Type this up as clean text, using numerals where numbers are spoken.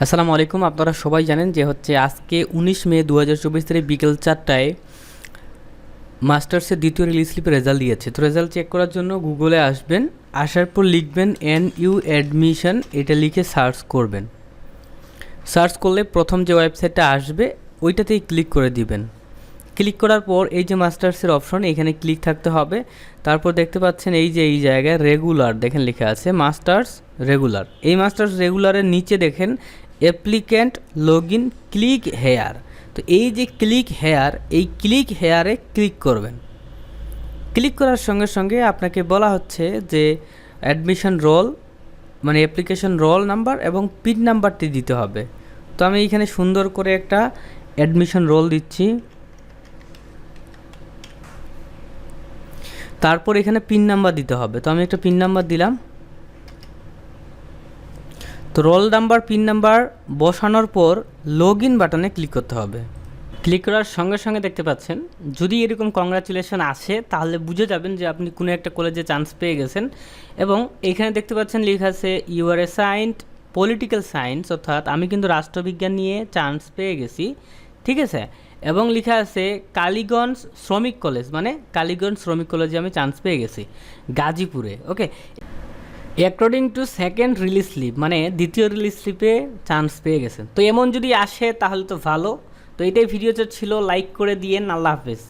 আসসালামু আলাইকুম। আপনারা সবাই জানেন যে আজকে 19 মে 2024 তারিখ বিকেল 4টায় মাস্টার্সের দ্বিতীয় রিলিজ স্লিপের রেজাল্ট দিয়েছে। তো রেজাল্ট চেক করার জন্য গুগলে আসবেন, আসার পর লিখবেন NU অ্যাডমিশন, এটা লিখে সার্চ করবেন। সার্চ করলে প্রথম যে ওয়েবসাইটটা আসবে ওইটাতেই ক্লিক করে দিবেন। ক্লিক করার পর এই যে মাস্টার্সের অপশন, এখানে ক্লিক থাকতে হবে। তারপর দেখতে পাচ্ছেন এই যে এই জায়গায় রেগুলার দেখেন লেখা আছে মাস্টার্স রেগুলার। এই মাস্টার্স রেগুলারের নিচে দেখেন applicant log in click here. তো এই যে ক্লিক হেয়ার, এই ক্লিক হেয়ারে ক্লিক করবেন। ক্লিক করার সঙ্গে সঙ্গে আপনাকে বলা হচ্ছে যে অ্যাডমিশন রোল মানে অ্যাপ্লিকেশন রোল নাম্বার এবং পিন নাম্বারটি দিতে হবে। তো আমি এখানে সুন্দর করে একটা অ্যাডমিশন রোল দিচ্ছি। তারপর এখানে পিন নাম্বার দিতে হবে। তো আমি একটা পিন নাম্বার দিলাম। তো রোল নাম্বার পিন নাম্বার বসানোর পর লগ ইন বাটনে ক্লিক করতে হবে। ক্লিক করার সঙ্গে সঙ্গে দেখতে পাচ্ছেন যদি এরকম কংগ্রাচুলেশন আসে তাহলে বুঝে যাবেন যে আপনি কোনো একটা কলেজে চান্স পেয়ে গেছেন। এবং এখানে দেখতে পাচ্ছেন লেখা আছে you are assigned political science, অর্থাৎ আমি কিন্তু রাষ্ট্রবিজ্ঞান নিয়ে চান্স পেয়ে গেছি, ঠিক আছে। এবং লেখা আছে কালীগঞ্জ শ্রমিক কলেজ, মানে কালীগঞ্জ শ্রমিক কলেজে আমি চান্স পেয়ে গেছি গাজীপুরে, okay. According to second release slip, মানে দ্বিতীয় রিলিজ স্লিপে চান্স পেয়ে গেছেন। তো এমন যদি আসে তাহলে তো ভালো। তো এটাই ভিডিওটা ছিল, লাইক করে দিয়েন। আল্লাহ হাফেজ।